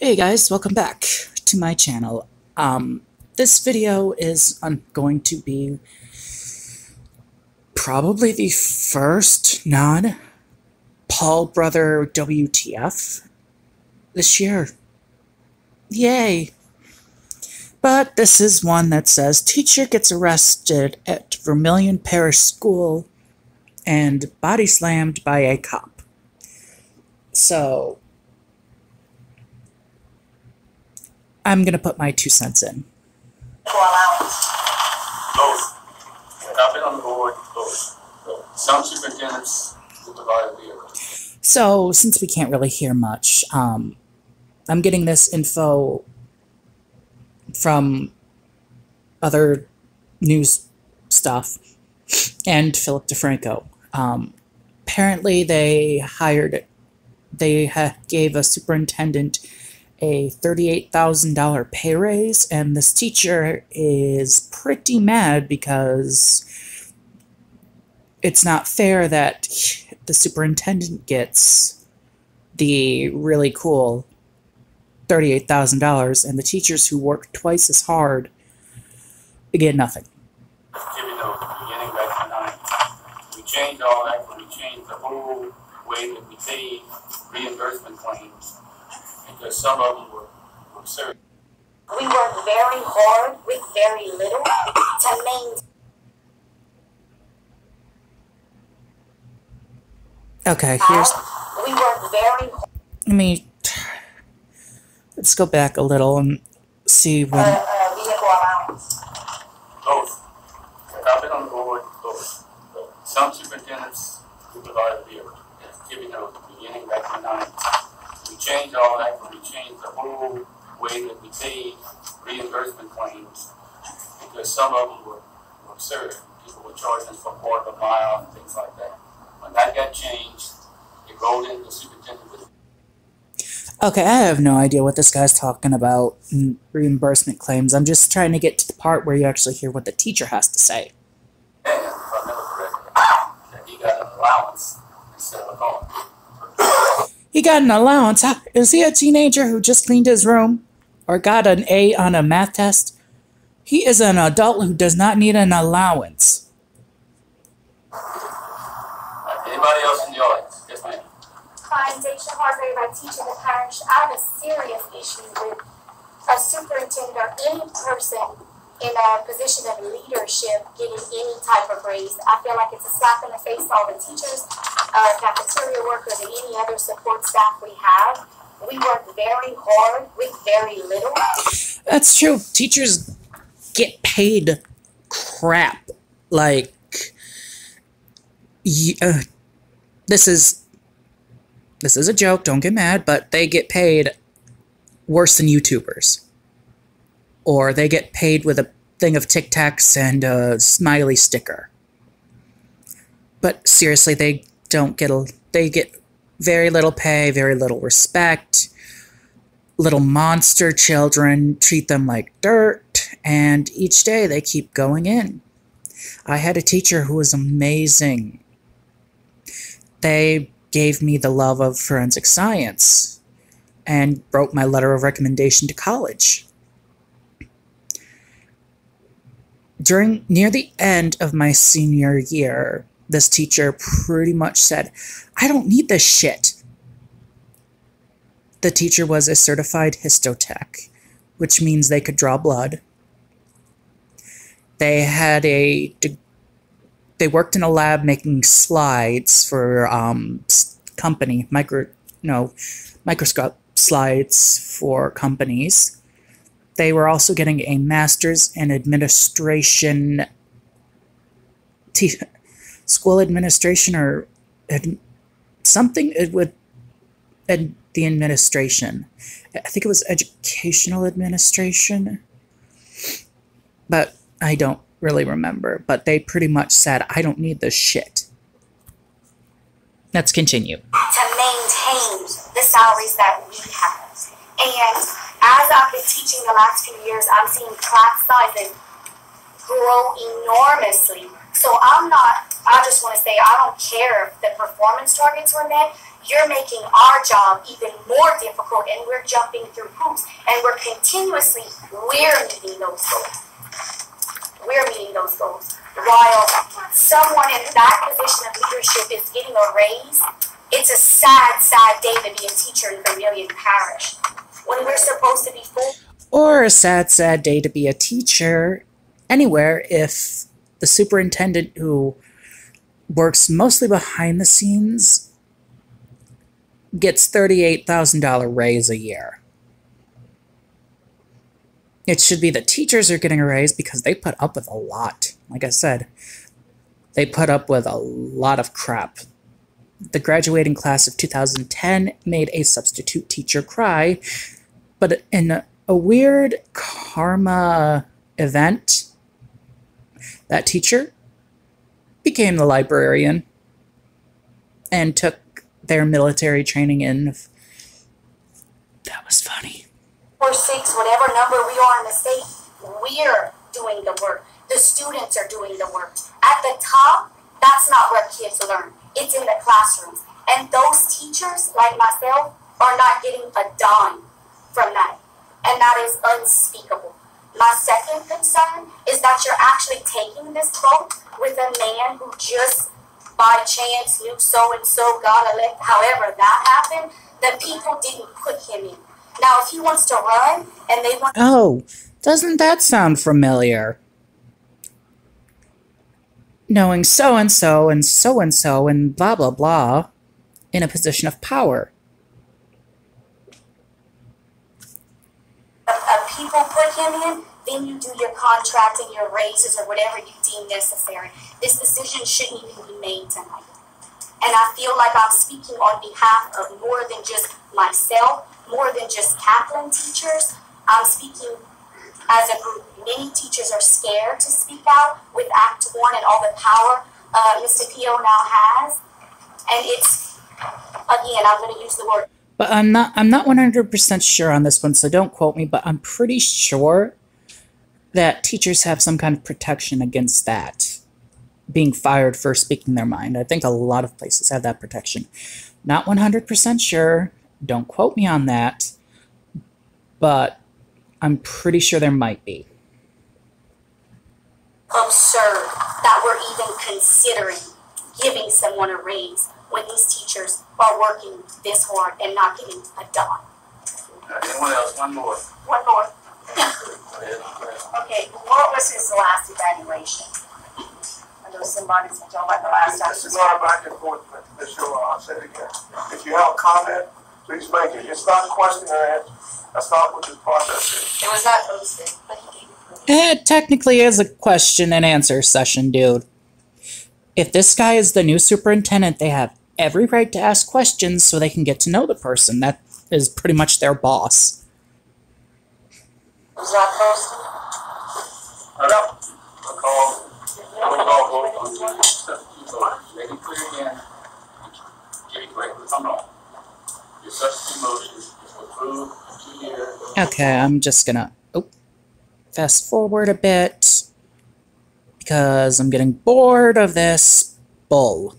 Hey guys, welcome back to my channel. This video is going to be probably the first non-Paul Brother WTF this year. Yay! But this is one that says, teacher gets arrested at Vermilion Parish School and body slammed by a cop. So I'm gonna put my 2 cents in. Both. I've been on the board, both. Some superintendents supervise vehicles. So, since we can't really hear much, I'm getting this info from other news stuff and Philip DeFranco. Apparently they gave a superintendent a $38,000 pay raise, and this teacher is pretty mad because it's not fair that the superintendent gets the really cool $38,000 and the teachers who work twice as hard get nothing. Give you know, beginning back in the 90s, we changed all that when we changed the whole way that we paid reimbursement claims, because some of them were absurd. We work very hard with very little to maintain. Okay, We work very hard. Let's go back a little and see when. Vehicle allowance. Both. I've been on the board, both. Some superintendents supervise vehicles. Give you know, beginning back in the 90s, we changed all that when we changed the whole way that we paid reimbursement claims, because some of them were absurd. People were charging us for a quarter of a mile and things like that. When that got changed, it rolled into the superintendent with. Okay, I have no idea what this guy's talking about in reimbursement claims. I'm just trying to get to the part where you actually hear what the teacher has to say. And if I remember correctly, that he got an allowance instead of a car. He got an allowance? Is he a teenager who just cleaned his room? Or got an A on a math test? He is an adult who does not need an allowance. Anybody else in the audience? Yes, ma'am. Hi, Daisha Hargrave. I teach in the parish. I have a serious issue with a superintendent or any person in a position of leadership getting any type of raise. I feel like it's a slap in the face to all the teachers, cafeteria workers, and any other support staff we have. We work very hard with very little. That's true. Teachers get paid crap. Like, this is a joke, don't get mad, but they get paid worse than YouTubers. Or they get paid with a thing of Tic Tacs and a smiley sticker. But seriously, they get very little pay, very little respect. Little monster children treat them like dirt, and each day they keep going in. I had a teacher who was amazing. They gave me the love of forensic science and wrote my letter of recommendation to college. Near the end of my senior year, this teacher pretty much said, I don't need this shit. The teacher was a certified histotech, which means they could draw blood. They worked in a lab making slides for microscope slides for companies. They were also getting a master's in administration, school administration or something with the administration. I think it was educational administration, but I don't really remember. But they pretty much said, I don't need this shit. Let's continue. To maintain the salaries that we have. And as I've been teaching the last few years, I'm seeing class sizes grow enormously. So I'm not I just want to say I don't care if the performance targets were met. You're making our job even more difficult, and we're jumping through hoops, and we're continuously, meeting those goals. We're meeting those goals. While someone in that position of leadership is getting a raise, it's a sad, sad day to be a teacher in Vermilion Parish. When we're supposed to be full. Or a sad, sad day to be a teacher anywhere if the superintendent who works mostly behind the scenes gets $38,000 raise a year. It should be the teachers are getting a raise because they put up with a lot. Like I said, they put up with a lot of crap. The graduating class of 2010 made a substitute teacher cry, but in a weird karma event, that teacher became the librarian and took their military training in. That was funny. Or 6, whatever number we are in the state, we're doing the work. The students are doing the work. At the top, that's not where kids learn. It's in the classrooms. And those teachers, like myself, are not getting a dime from that. And that is unspeakable. My second concern is that you're actually taking this vote with a man who just by chance knew so-and-so got elected. However that happened, the people didn't put him in. Now, if he wants to run and they want... Oh, doesn't that sound familiar? Knowing so-and-so and so-and-so and blah, blah, blah in a position of power. People put him in, then you do your contract and your raises or whatever you deem necessary. This decision shouldn't even be made tonight. And I feel like I'm speaking on behalf of more than just myself, more than just Kaplan teachers. I'm speaking as a group. Many teachers are scared to speak out with Act 1 and all the power Mr. Pio now has. And it's, again, I'm going to use the word. But I'm not 100% sure on this one, so don't quote me, but I'm pretty sure that teachers have some kind of protection against that, being fired for speaking their mind. I think a lot of places have that protection. Not 100% sure, don't quote me on that, but I'm pretty sure there might be. Absurd that we're even considering giving someone a raise when these teachers are working this hard and not getting a dime. Anyone else? One more. One more. Okay, what was his last evaluation? I know somebody's been talking about the last time. This is not a back and forth, Ms. Shaw. I'll say it again. If you have a comment, please make it. It's not a question or answer. That's not what this process is. It was not posted, but he gave it. It technically is a question and answer session, dude. If this guy is the new superintendent, they have every right to ask questions so they can get to know the person. That is pretty much their boss. Was that posted? I'll call vote on the make it clear again. Get it correctly. Come on. Your substitute motion is to approve a 2-year. Okay, I'm just gonna fast forward a bit because I'm getting bored of this bull.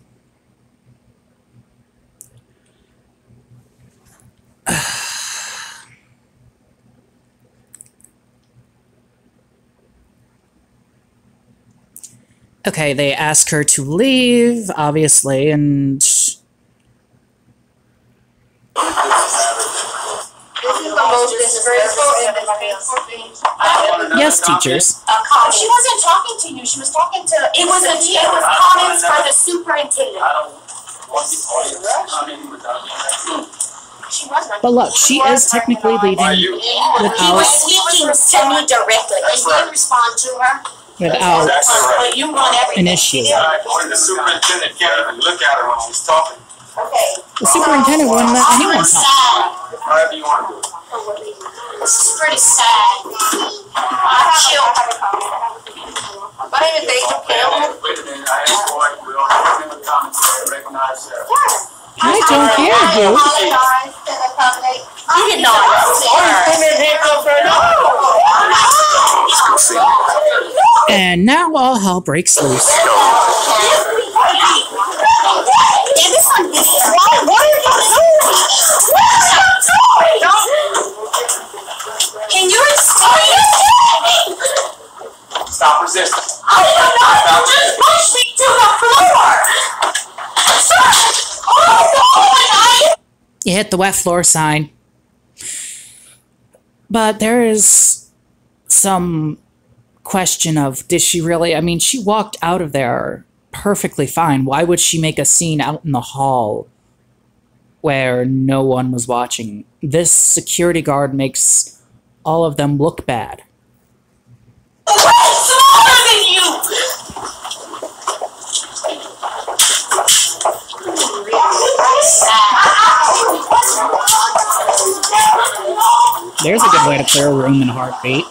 Okay, they ask her to leave, obviously, and... This is the most disgraceful and disgraceful thing. Yes, teachers. She wasn't talking to you. She was talking to. It was comments by the superintendent. I don't want the audience commenting without being She was not. But look, she is technically leaving He without, was speaking to me directly. And you respond to her. without But you want everything. an issue. When the superintendent can't even look at her when she's talking. Okay. The superintendent wouldn't let anyone talk. However you want to do it. This is pretty sad. Chill. My name is Deja Pale. Wait a minute, I asked for it. We don't have any comments to recognize her. I don't care, dude. You did not. And now all hell breaks loose. Yeah, this one is what are you doing? What are you doing? Can you explain it to me? Stop resisting. I don't know. You just pushed me to the floor. Sir! Oh no! You hit the wet floor sign. But there is some question of, did she really? I mean, she walked out of there perfectly fine. Why would she make a scene out in the hall where no one was watching? This security guard makes all of them look bad. I'm smaller than you! There's a good way to clear a room in a heartbeat.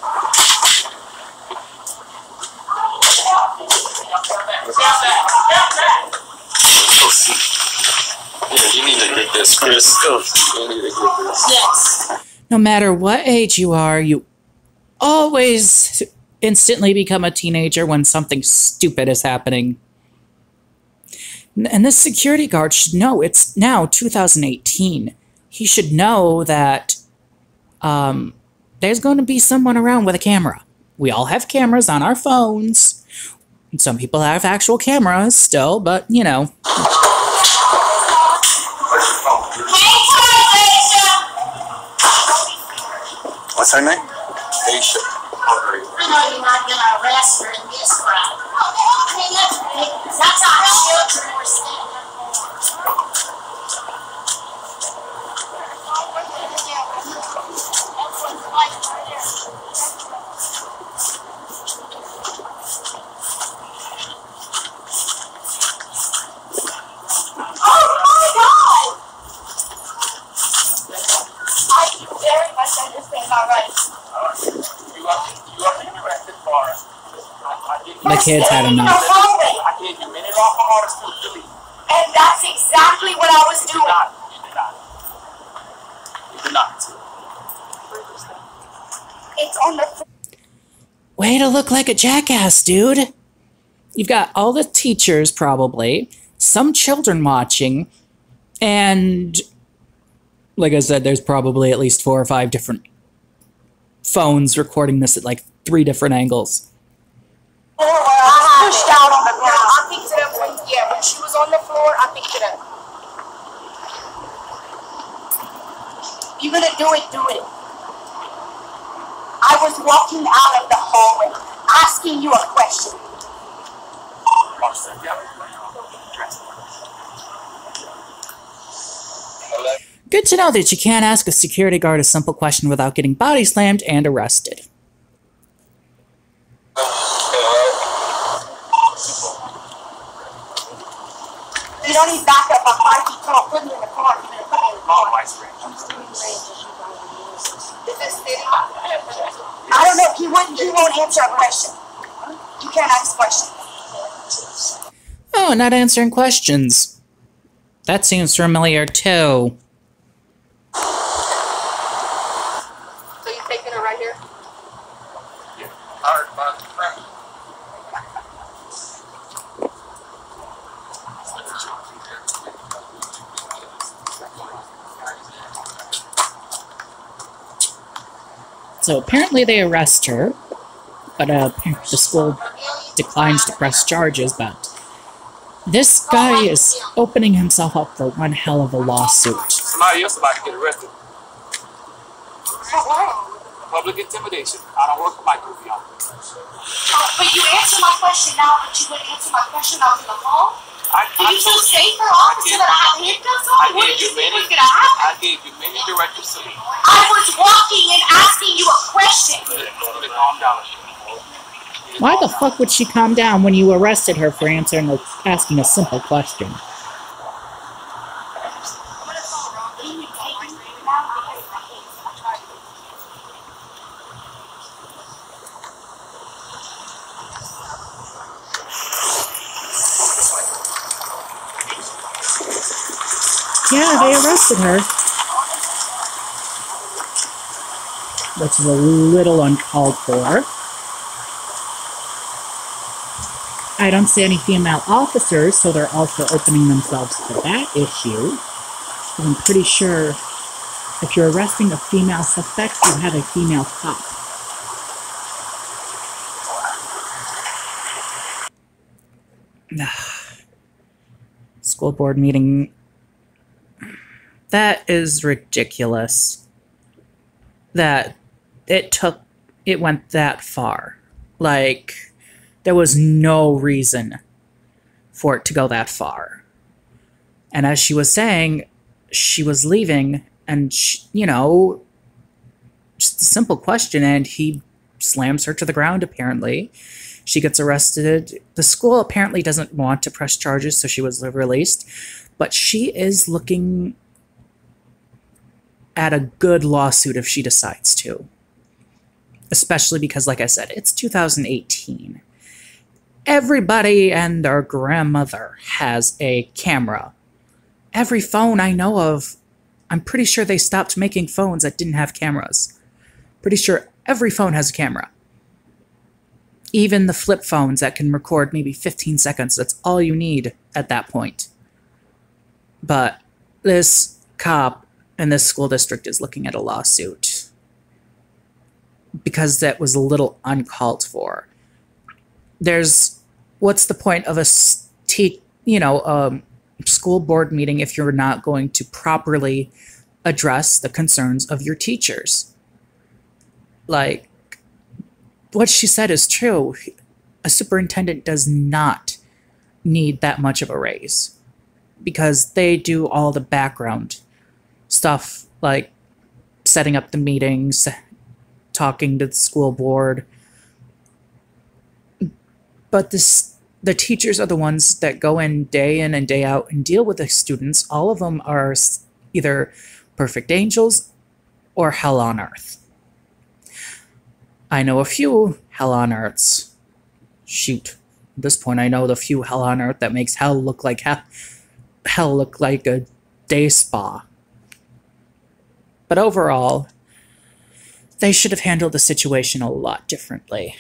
Yeah, you need to get this, Chris. You need to get this. Yes. No matter what age you are, you always instantly become a teenager when something stupid is happening. And this security guard should know, it's now 2018. He should know that there's going to be someone around with a camera. We all have cameras on our phones. And some people have actual cameras still, but, you know. What's her name? Aisha. I know you're not gonna arrest her in this crowd. That's our children were standing. Oh my God! I very much understand my rights. You are interested for it. The kids had enough. I gave you many lawful orders to delete. And that's exactly what I was doing. You did not. It's on the Way to look like a jackass, dude. You've got all the teachers, probably, some children watching, and like I said, there's probably at least 4 or 5 different phones recording this at like 3 different angles. floor where I was pushed out on the ground. I picked it up when she was on the floor, I picked it up. If you're gonna do it, do it. I was walking out of the hallway, asking you a question. Good to know that you can't ask a security guard a simple question without getting body slammed and arrested. You don't need backup. I'm 5 feet tall. Put me in the car. You're gonna put me in the car. Is this city? I don't know. He won't answer a question. You can't ask questions. Oh, not answering questions. That seems familiar too. So you taking it right here? Hired by the friend. So apparently they arrest her, but the school declines to press charges, but this guy is opening himself up for one hell of a lawsuit. Somebody else about to get arrested. Public intimidation. I don't work for my goofy on. But you answered my question now, but you wouldn't answer my question. I was in the hall. Did you feel safer, officer, that I had handcuffs on? What did you think was gonna happen? I gave you many directives to me. I was walking and asking you a question. Calm down. Why the fuck would she calm down when you arrested her for asking a simple question? Yeah, they arrested her. Which is a little uncalled for. I don't see any female officers, so they're also opening themselves to that issue. I'm pretty sure if you're arresting a female suspect, you have a female cop. School board meeting. That is ridiculous. That it went that far. Like, there was no reason for it to go that far. And as she was saying, she was leaving, and just a simple question, and he slams her to the ground, apparently. She gets arrested. The school apparently doesn't want to press charges, so she was released. But she is looking at a good lawsuit if she decides to. Especially because, like I said, it's 2018. Everybody and their grandmother has a camera. Every phone I know of, I'm pretty sure they stopped making phones that didn't have cameras. Pretty sure every phone has a camera. Even the flip phones that can record maybe 15 seconds, that's all you need at that point. But this cop in this school district is looking at a lawsuit because that was a little uncalled for. What's the point of a school board meeting if you're not going to properly address the concerns of your teachers? Like, what she said is true. A superintendent does not need that much of a raise because they do all the background stuff, like setting up the meetings, talking to the school board. But the teachers are the ones that go in and day out and deal with the students. All of them are either perfect angels or hell on earth. I know a few hell on earths. Shoot. At this point, I know the few hell on earth that makes hell look like a day spa. But overall, they should have handled the situation a lot differently.